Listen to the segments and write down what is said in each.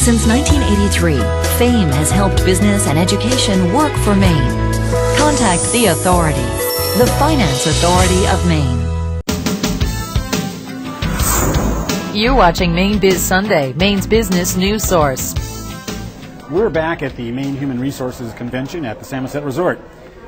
Since 1983, FAME has helped business and education work for Maine. Contact the authority, the Finance Authority of Maine. You're watching Mainebiz Sunday, Maine's business news source. We're back at the Maine Human Resources Convention at the Samoset Resort.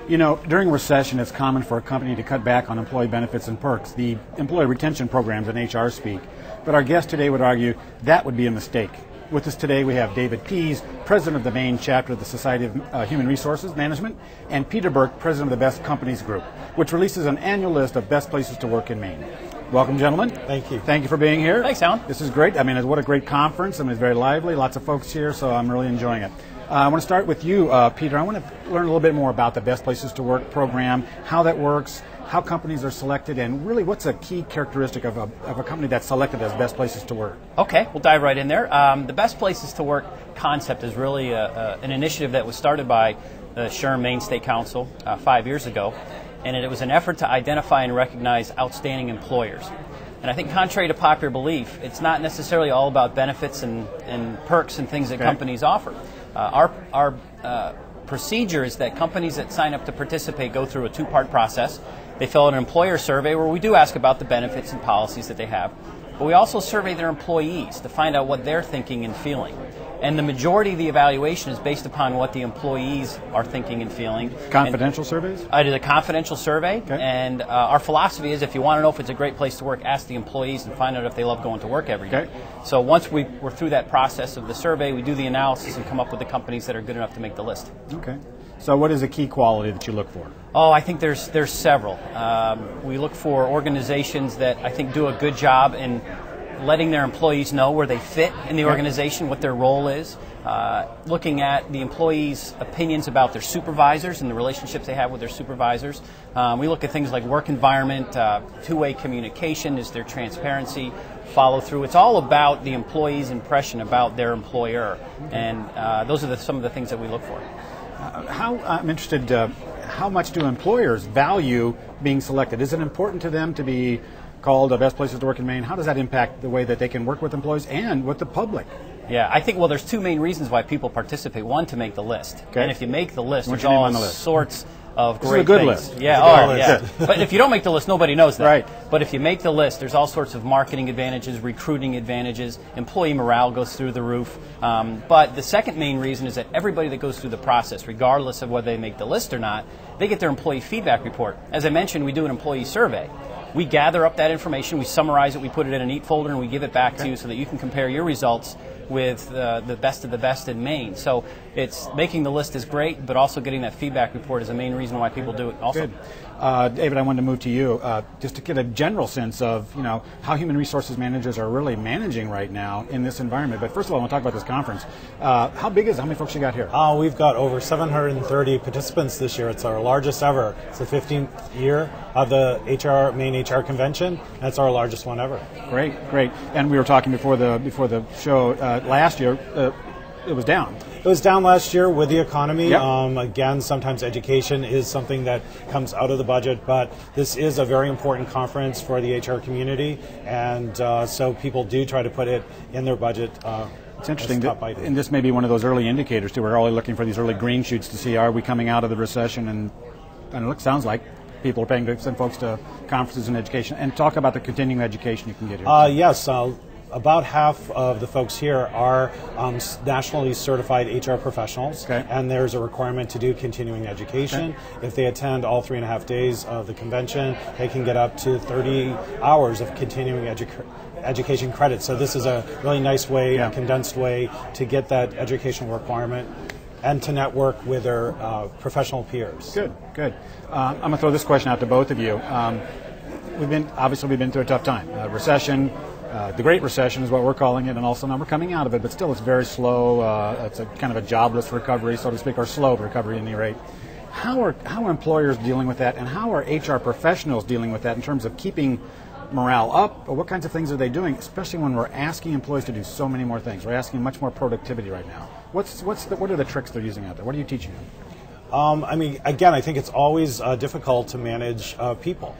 You know, during a recession, it's common for a company to cut back on employee benefits and perks, the employee retention programs in HR speak. But our guest today would argue that would be a mistake. With us today, we have David Pease, president of the Maine chapter of the Society of Human Resources Management, and Peter Burke, president of the Best Companies Group, which releases an annual list of best places to work in Maine. Welcome, gentlemen. Thank you. Thank you for being here. Thanks, Alan. This is great. I mean, what a great conference. I mean, it's very lively. Lots of folks here, so I'm really enjoying it. I want to start with you, Peter. I want to learn a little bit more about the Best Places to Work program, how that works, how companies are selected, and really what's a key characteristic of a company that's selected as Best Places to Work. Okay, we'll dive right in there. The Best Places to Work concept is really an initiative that was started by the SHRM Maine State Council 5 years ago, and it was an effort to identify and recognize outstanding employers. And I think contrary to popular belief, it's not necessarily all about benefits and perks and things that companies offer. Our procedure is that companies that sign up to participate go through a two-part process. They fill out an employer survey where we do ask about the benefits and policies that they have, but we also survey their employees to find out what they're thinking and feeling. And the majority of the evaluation is based upon what the employees are thinking and feeling. Confidential surveys? I did a confidential survey, and our philosophy is if you want to know if it's a great place to work, ask the employees and find out if they love going to work every day. So once we're through that process of the survey, we do the analysis and come up with the companies that are good enough to make the list. Okay. So what is a key quality that you look for? Oh, I think there's several. We look for organizations that I think do a good job in letting their employees know where they fit in the organization, what their role is, looking at the employees' opinions about their supervisors and the relationships they have with their supervisors. We look at things like work environment, two-way communication, is there transparency, follow through. It's all about the employee's impression about their employer, and those are some of the things that we look for. I'm interested, how much do employers value being selected? Is it important to them to be called Best Places to Work in Maine? How does that impact the way that they can work with employees and with the public? Yeah, I think, there's two main reasons why people participate. One, to make the list. Okay. And if you make the list, What's there's your name all on the list? sorts of This great is a good things. list. Yeah, Yeah. But if you don't make the list, nobody knows that. Right. But if you make the list, there's all sorts of marketing advantages, recruiting advantages, employee morale goes through the roof. But the second main reason is that everybody that goes through the process, regardless of whether they make the list or not, they get their employee feedback report. As I mentioned, we do an employee survey. We gather up that information, we summarize it, we put it in a neat folder, and we give it back to you so that you can compare your results with the best of the best in Maine. So it's making the list is great, but also getting that feedback report is a main reason why people do it also. Good. David, I wanted to move to you just to get a general sense of how human resources managers are really managing right now in this environment. But first of all, I want to talk about this conference. How big is it? How many folks you got here? We've got over 730 participants this year. It's our largest ever. It's the 15th year of the Maine HR Convention. That's our largest one ever. Great. And we were talking before the show. Last year, it was down. It was down last year with the economy. Yep. Again, sometimes education is something that comes out of the budget, but this is a very important conference for the HR community, and so people do try to put it in their budget. It's interesting, and this may be one of those early indicators too. We're always looking for these early green shoots to see, are we coming out of the recession? And it sounds like people are paying to send folks to conferences in education. And talk about the continuing education you can get here. Yes. About half of the folks here are nationally certified HR professionals, and there's a requirement to do continuing education. If they attend all 3.5 days of the convention, they can get up to 30 hours of continuing education credit. So this is a really nice way, a condensed way to get that educational requirement and to network with their professional peers. Good. I'm going to throw this question out to both of you. We've been through a tough time. Recession. The Great Recession is what we're calling it, and also now we're coming out of it, but still it's very slow. It's a kind of a jobless recovery, so to speak, or slow recovery at any rate. How are employers dealing with that, and how are HR professionals dealing with that in terms of keeping morale up? Or what kinds of things are they doing, especially when we're asking employees to do so many more things? We're asking much more productivity right now. What are the tricks they're using out there? What are you teaching them? I mean, again, I think it's always difficult to manage people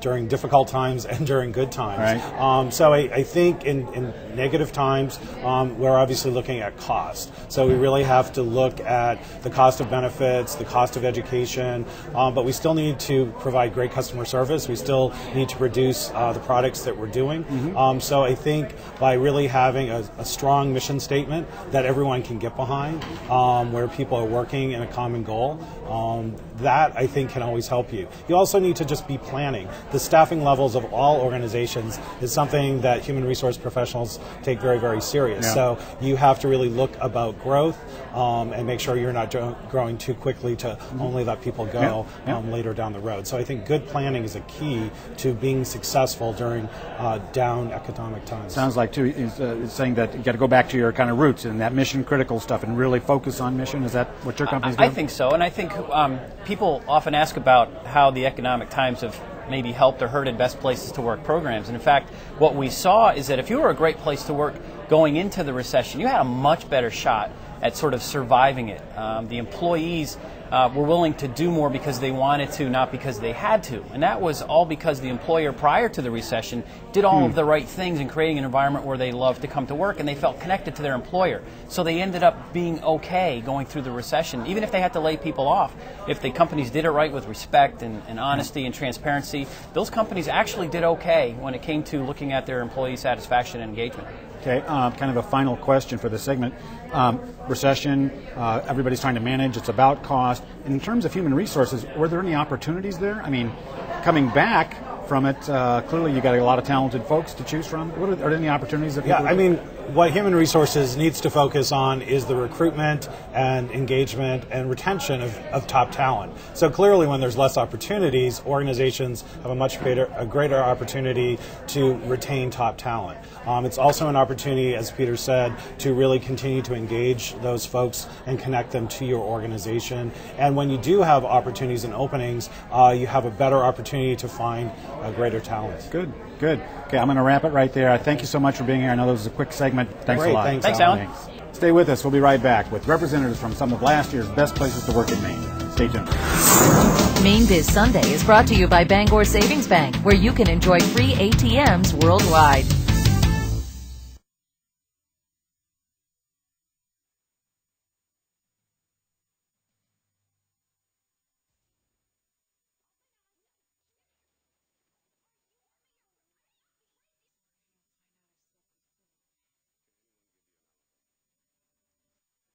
during difficult times and during good times. Right. So I think in negative times, we're obviously looking at cost. So we really have to look at the cost of benefits, the cost of education, but we still need to provide great customer service. We still need to produce the products that we're doing. So I think by really having a strong mission statement that everyone can get behind, where people are working in a common goal, that I think can always help you. You also need to just be planning. The staffing levels of all organizations is something that human resource professionals take very, very serious. Yeah. So you have to really look about growth and make sure you're not growing too quickly to only let people go later down the road. So I think good planning is a key to being successful during down economic times. Sounds like, too, is saying that you got to go back to your kind of roots and that mission critical stuff and really focus on mission. Is that what your company's doing? I think so, and I think people often ask about how the economic times have maybe helped or hurted best places to work programs. And in fact, what we saw is that if you were a great place to work going into the recession, you had a much better shot at sort of surviving it. The employees were willing to do more because they wanted to, not because they had to. And that was all because the employer prior to the recession did all of the right things in creating an environment where they loved to come to work and they felt connected to their employer. So they ended up being okay going through the recession, even if they had to lay people off. If the companies did it right with respect and honesty and transparency, those companies actually did okay when it came to looking at their employee satisfaction and engagement. Okay, kind of a final question for this segment. Recession, everybody's trying to manage, it's about cost. In terms of human resources, were there any opportunities there? I mean, coming back from it, clearly you got a lot of talented folks to choose from. Are there any opportunities that people... Yeah, I mean, what human resources needs to focus on is the recruitment and engagement and retention of top talent. So clearly when there's less opportunities, organizations have a greater opportunity to retain top talent. It's also an opportunity, as Peter said, to really continue to engage those folks and connect them to your organization. And when you do have opportunities and openings, you have a better opportunity to find greater talent. Good. Okay, I'm going to wrap it right there. I thank you so much for being here. I know this was a quick segment. Thanks Great, a lot. Thanks, Alan. Stay with us. We'll be right back with representatives from some of last year's best places to work in Maine. Stay tuned. Mainebiz Sunday is brought to you by Bangor Savings Bank, where you can enjoy free ATMs worldwide.